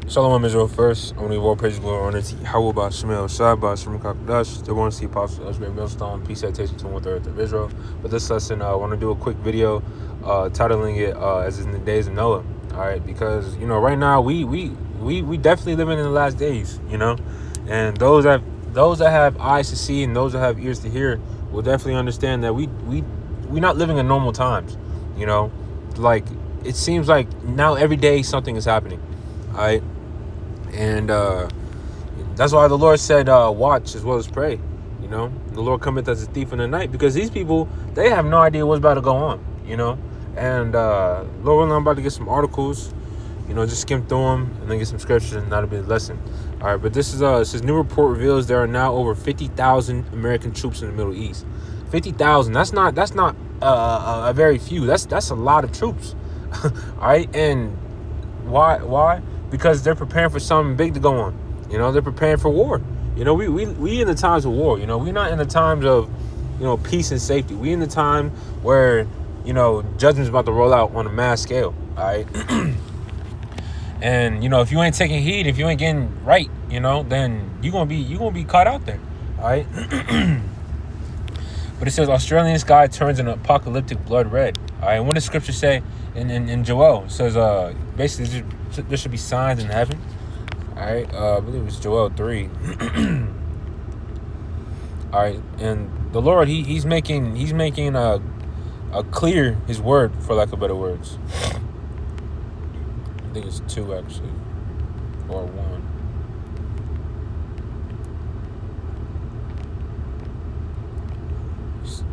Shalom Israel first. Only war praise glory honor to Yahweh by Shemel Shai by Shem Kakadash. The one to see Apostle Elshberry Millstone. Peace citation to 1/3 of Israel. But this lesson, I want to do a quick video titling it as in the days of Noah. Alright, because right now we definitely living in the last days, and those that have eyes to see and those that have ears to hear will definitely understand that we not living in normal times. Like it seems like now every day something is happening. Alright. And that's why the Lord said, watch as well as pray. The Lord cometh as a thief in the night, because these people, they have no idea what's about to go on, And Lord willing, I'm about to get some articles, just skim through them and then get some scriptures, and that'll be the lesson. All right, but this is it says new report reveals there are now over 50,000 American troops in the Middle East. 50,000. That's not a very few. That's a lot of troops. All right, and why? Because they're preparing for something big to go on. They're preparing for war. We in the times of war. We're not in the times of, peace and safety. We in the time where, judgment's about to roll out on a mass scale. All right. And if you ain't taking heed, if you ain't getting right, then you're gonna be caught out there. All right. But it says Australian sky turns an apocalyptic blood red. All right. And what does scripture say in Joel? It says basically there should be signs in heaven. All right, I believe it's Joel 3. All right, and the Lord, he's making a clear his word, for lack of better words. I think it's 2 actually, or 1.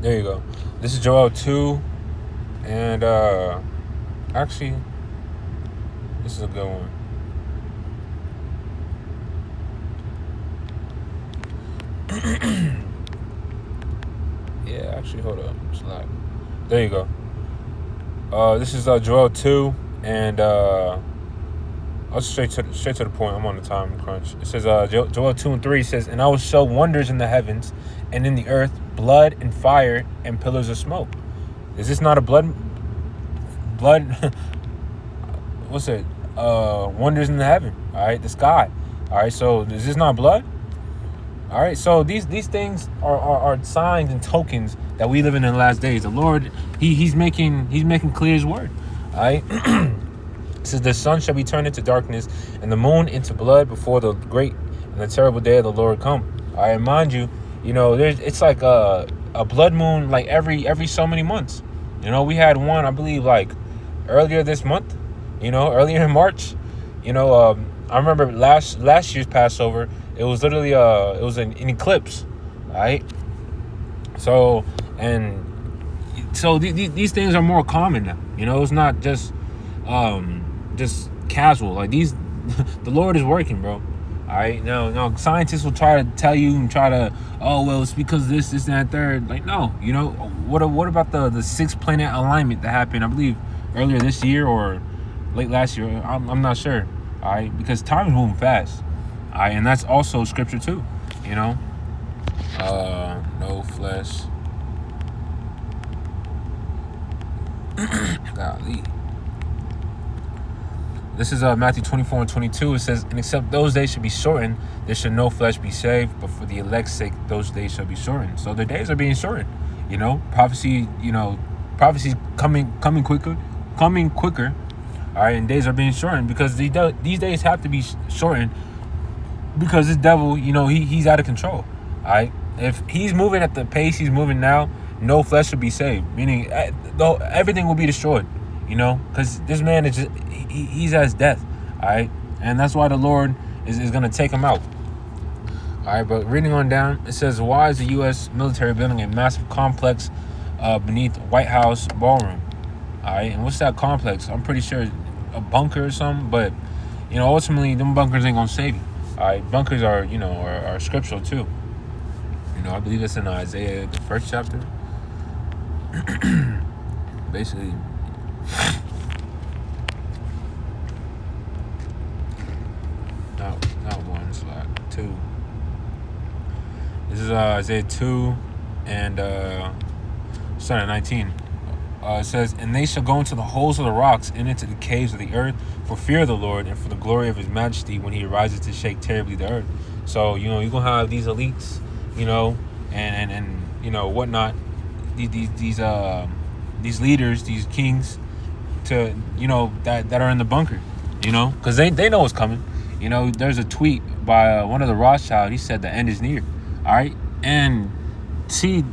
There you go. This is Joel 2, and actually, this is a good one. Yeah, actually, hold up. There you go. This is Joel 2, and I'll straight to the point. I'm on the time crunch. It says Joel 2 and 3 says, "And I will show wonders in the heavens and in the earth, blood and fire and pillars of smoke." Is this not a blood? What's it? Wonders in the heaven. All right, the sky. All right, so is this not blood? All right, so these things are signs and tokens that we live in the last days. The Lord, he's making clear his word. All right. It says the sun shall be turned into darkness and the moon into blood before the great and the terrible day of the Lord come. All right, mind you, it's like a blood moon like every so many months. We had one, I believe, like earlier this month. Earlier in March. I remember last year's Passover. It was literally it was an eclipse, right? So these things are more common now. It's not just casual. Like these, the Lord is working, bro. All right, now scientists will try to tell you and try to, it's because of this, and that, third. Like no, what about the 6 planet alignment that happened? I believe earlier this year or late last year. I'm not sure. All right, because time is moving fast. All right, and that's also scripture too. No flesh. Golly. This is Matthew 24 and 22. It says, "And except those days should be shortened, there should no flesh be saved. But for the elect's sake, those days shall be shortened." So the days are being shortened. Prophecy. Prophecy's coming quicker. All right, and days are being shortened because these days have to be shortened because this devil, he's out of control. All right, if he's moving at the pace he's moving now, no flesh will be saved. Meaning, everything will be destroyed. Because this man is he's as death. All right, and that's why the Lord is going to take him out. All right, but reading on down, it says, "Why is the U.S. military building a massive complex beneath White House ballroom?" All right, and what's that complex? I'm pretty sure a bunker or something, but ultimately them bunkers ain't gonna save you. All right, bunkers are are scriptural too. I believe it's in Isaiah, the 1st chapter. Basically, not 1, it's like 2. This is Isaiah 2 and starting at 19. It says, and they shall go into the holes of the rocks and into the caves of the earth for fear of the Lord and for the glory of his majesty when he arises to shake terribly the earth. So, you're going to have these elites, and whatnot, these leaders, these kings, to that are in the bunker, because they know what's coming. There's a tweet by one of the Rothschild. He said the end is near. All right, and see,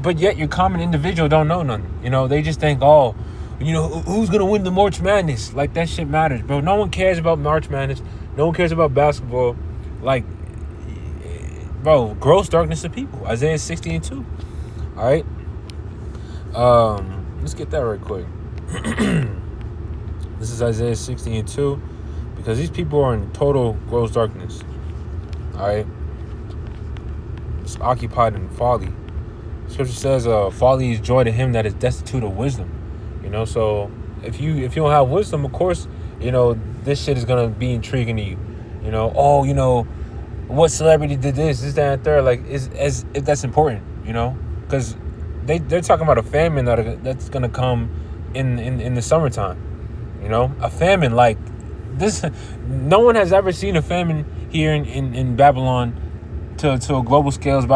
but yet your common individual don't know nothing. They just think, oh, who's gonna win the March Madness? Like, that shit matters, bro. No one cares about March Madness. No one cares about basketball. Like, bro, gross darkness of people. Isaiah 60:2. All right. Let's get that right quick. This is Isaiah 60:2, because these people are in total gross darkness. All right. It's occupied in folly. Scripture says, folly is joy to him that is destitute of wisdom. So if you don't have wisdom, of course, this shit is gonna be intriguing to you. What celebrity did this, that, and third? Like, as if that's important, because they're talking about a famine that's gonna come in the summertime. A famine like this. No one has ever seen a famine here in Babylon to a global scale. It's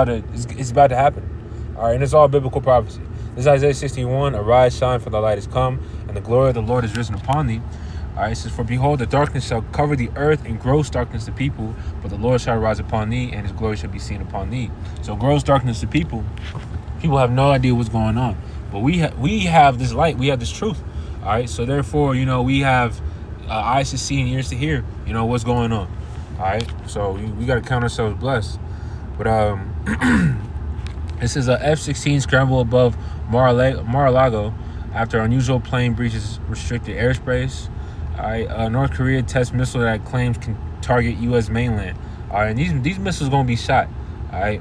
about to happen. All right, and it's all biblical prophecy. This is Isaiah 61. Arise, shine, for the light is come, and the glory of the Lord is risen upon thee. All right, it says, for behold, the darkness shall cover the earth, and gross darkness the people, but the Lord shall rise upon thee, and his glory shall be seen upon thee. So gross darkness to people have no idea what's going on. But we have this light, we have this truth. All right, so therefore, we have eyes to see and ears to hear, what's going on. All right, so we got to count ourselves blessed. But it says a F-16 scramble above Mar-a-Lago after unusual plane breaches restricted airspace. All right, North Korea tests missile that claims can target U.S. mainland. All right, and these missiles gonna be shot. All right.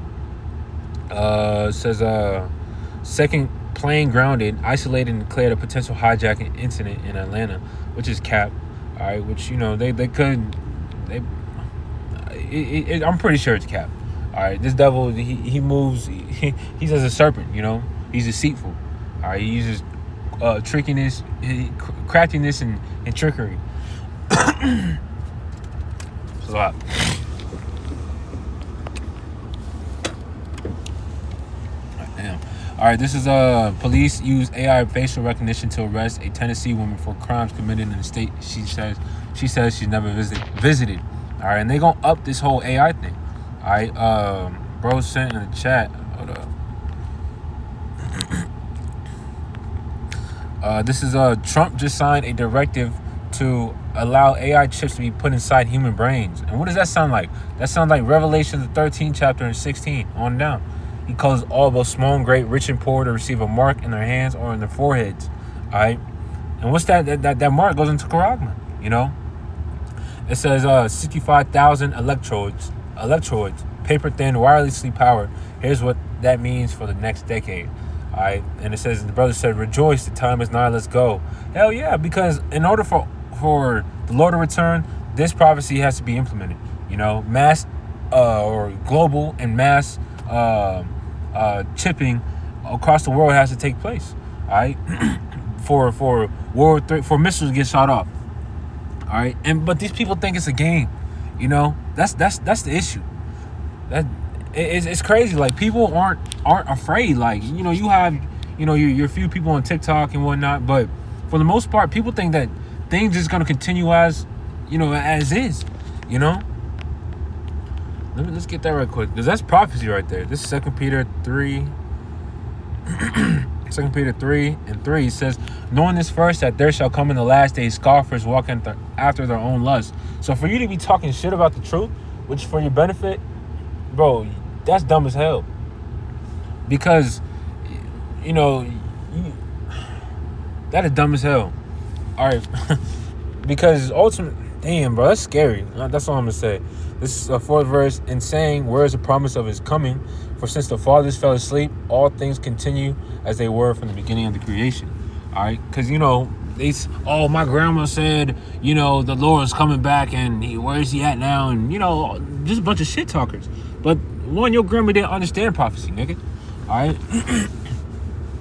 It says second plane grounded, isolated, and declared a potential hijacking incident in Atlanta, which is cap. All right, which I'm pretty sure it's cap. All right, this devil, he moves. He's as a serpent. He's deceitful. All right, he uses trickiness, craftiness, and trickery. It's a lot. Damn. All right, this is police use AI facial recognition to arrest a Tennessee woman for crimes committed in the state she says she's never visited. All right, and they gonna up this whole AI thing. All right, bro sent in the chat. Hold up. This is Trump just signed a directive to allow AI chips to be put inside human brains. And what does that sound like? That sounds like Revelation, the 13th chapter and 16 on down. He calls all both small and great, rich and poor, to receive a mark in their hands or in their foreheads. All right, and what's that mark goes into charagma. It says 65,000 electrodes, paper thin, wirelessly powered. Here's what that means for the next decade. All right, and it says, the brother said, rejoice, the time is nigh, let's go. Hell yeah, because in order for the Lord to return, this prophecy has to be implemented. Mass or global and mass chipping across the world has to take place. All right, for World War III, for missiles to get shot off. All right, but these people think it's a game. That's the issue. That it's crazy. Like, people aren't afraid. Like, you have your few people on TikTok and whatnot, but for the most part, people think that things just gonna continue as is. Let's get that right quick, because that's prophecy right there. This is 2 Peter 3. 2 Peter 3:3 says, knowing this first, that there shall come in the last days scoffers walking after their own lusts. So for you to be talking shit about the truth, which is for your benefit, bro, that's dumb as hell. Because that is dumb as hell. All right. Because ultimately, damn, bro, that's scary. That's all I'm gonna say. This is a fourth verse. In saying, where is the promise of his coming? For since the fathers fell asleep, all things continue as they were from the beginning of the creation. All right, because my grandma said, the Lord's coming back, and where is he at now? And just a bunch of shit talkers. But one, your grandma didn't understand prophecy, nigga. All right.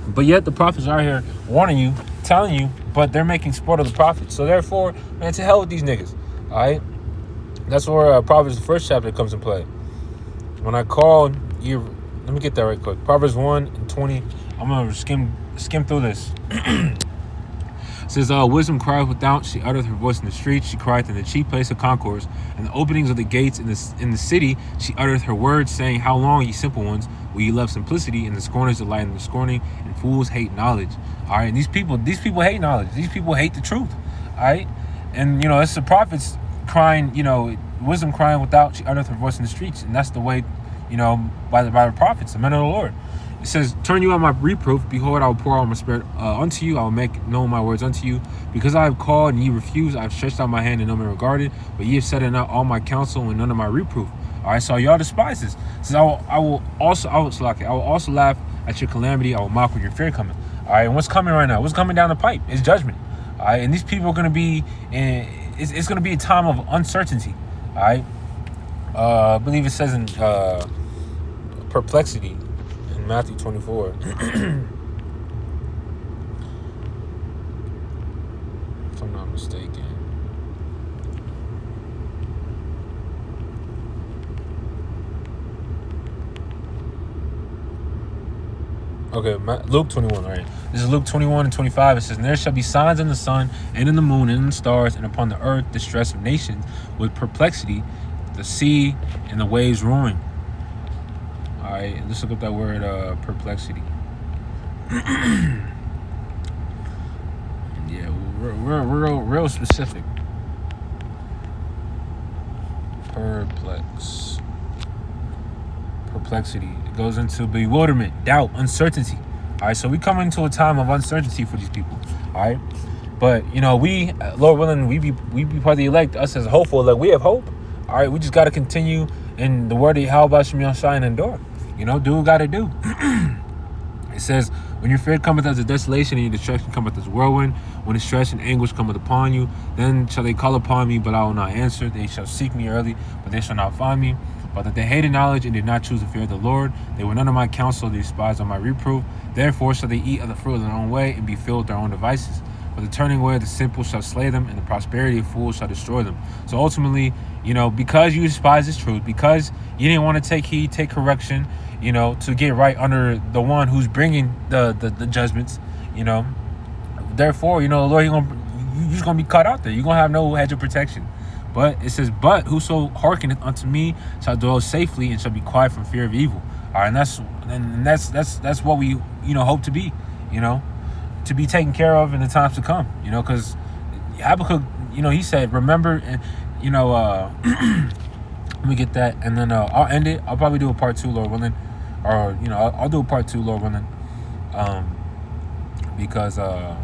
But yet the prophets are out here warning you, telling you, but they're making sport of the prophets. So therefore, man, to hell with these niggas. All right? That's where Proverbs, the first chapter, comes in play. When I called you, let me get that right quick. Proverbs 1:20. I'm going to skim through this. It says, wisdom crieth without, she uttereth her voice in the streets, she crieth in the chief place of concourse, and the openings of the gates in the city, she uttereth her words, saying, how long, ye simple ones, will ye love simplicity, and the scorners delight in the scorning, and fools hate knowledge. All right, and these people hate knowledge. These people hate the truth. All right, and it's the prophets crying, wisdom crying without, she uttereth her voice in the streets, and that's the way, by the prophets, the men of the Lord. It says, turn you on my reproof. Behold, I will pour out my spirit unto you. I will make known my words unto you. Because I have called and ye refuse, I have stretched out my hand and no man regarded. But ye have set it out all my counsel and none of my reproof. All right, so y'all despise this. It says, I will also laugh at your calamity. I will mock when your fear coming. All right, and what's coming right now? What's coming down the pipe? It's judgment. All right, and these people are going to be it's going to be a time of uncertainty. All right, I believe it says in perplexity. Matthew 24. If I'm not mistaken. Okay, Luke 21, all right. This is Luke 21:25. It says, and there shall be signs in the sun, and in the moon, and in the stars, and upon the earth distress of nations, with perplexity, the sea, and the waves roaring. All right, let's look up that word, perplexity. Yeah, we're real specific. Perplexity. It goes into bewilderment, doubt, uncertainty. All right, so we come into a time of uncertainty for these people. All right, but we, Lord willing, we be part of the elect. Us as hopeful, like we have hope. All right, we just got to continue in the word of Yahweh Shai and endure. Do what you got to do. It says, when your fear cometh as a desolation and your destruction cometh as a whirlwind, when distress and anguish cometh upon you, then shall they call upon me, but I will not answer. They shall seek me early, but they shall not find me. But that they hated knowledge and did not choose the fear of the Lord, they were none of my counsel, they despised on my reproof. Therefore shall they eat of the fruit of their own way and be filled with their own devices. But the turning away of the simple shall slay them, and the prosperity of fools shall destroy them. So ultimately, because you despise this truth, because you didn't want to take heed, take correction, to get right under the one who's bringing the judgments, therefore, the Lord, you're just going to be cut out there. You're going to have no hedge of protection. But it says, but whoso hearkeneth unto me shall dwell safely and shall be quiet from fear of evil. All right, and that's what we, hope to be, to be taken care of in the times to come, because Habakkuk, he said, remember, and, let me get that, and then I'll end it. I'll probably do a part 2, Lord willing, or I'll do a part 2, Lord willing, because I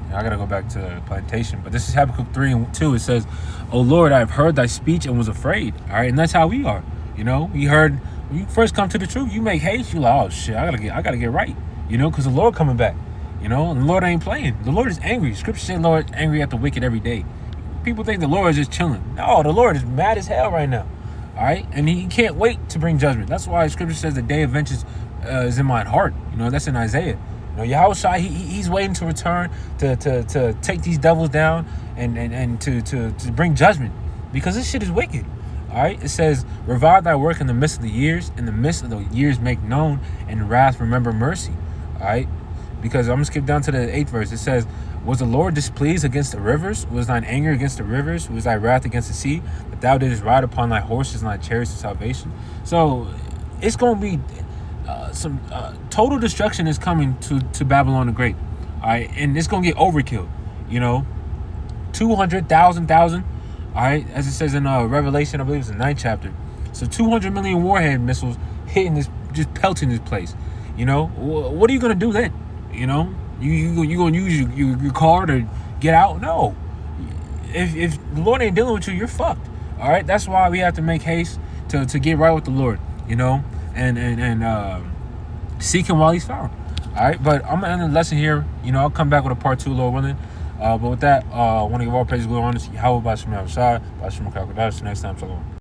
gotta go back to plantation. But this is Habakkuk 3:2. It says, "O Lord, I have heard thy speech and was afraid." All right, and that's how we are. We heard when you first come to the truth, you make haste. You like, oh shit, I gotta get right. Because the Lord coming back. And the Lord ain't playing. The Lord is angry. Scripture says the Lord is angry at the wicked every day. People think the Lord is just chilling. No, the Lord is mad as hell right now. All right, and He can't wait to bring judgment. That's why Scripture says the day of vengeance is in my heart. That's in Isaiah. Yahweh, he's waiting to return to take these devils down and to bring judgment, because this shit is wicked. All right, it says, revive thy work in the midst of the years, in the midst of the years make known, and wrath remember mercy. All right, because I'm gonna skip down to the 8th verse. It says, was the Lord displeased against the rivers? Was thine anger against the rivers? Was thy wrath against the sea, that thou didst ride upon thy horses and thy chariots of salvation? So it's gonna be some total destruction is coming to Babylon the Great. All right, and it's gonna get overkill. 200,000. All right, as it says in Revelation, I believe it's the 9th chapter. So 200 million warhead missiles hitting this, just pelting this place. What are you gonna do then? You gonna use your car to get out? No. If the Lord ain't dealing with you, you're fucked. All right, that's why we have to make haste to get right with the Lord. And seek Him while He's found. All right, but I'm gonna end the lesson here. I'll come back with a part 2, Lord willing. But with that, I want to give all praise, glory, honor to Yahweh, Bashim Yahushua, Bashim Kakadash. Next time, shalom.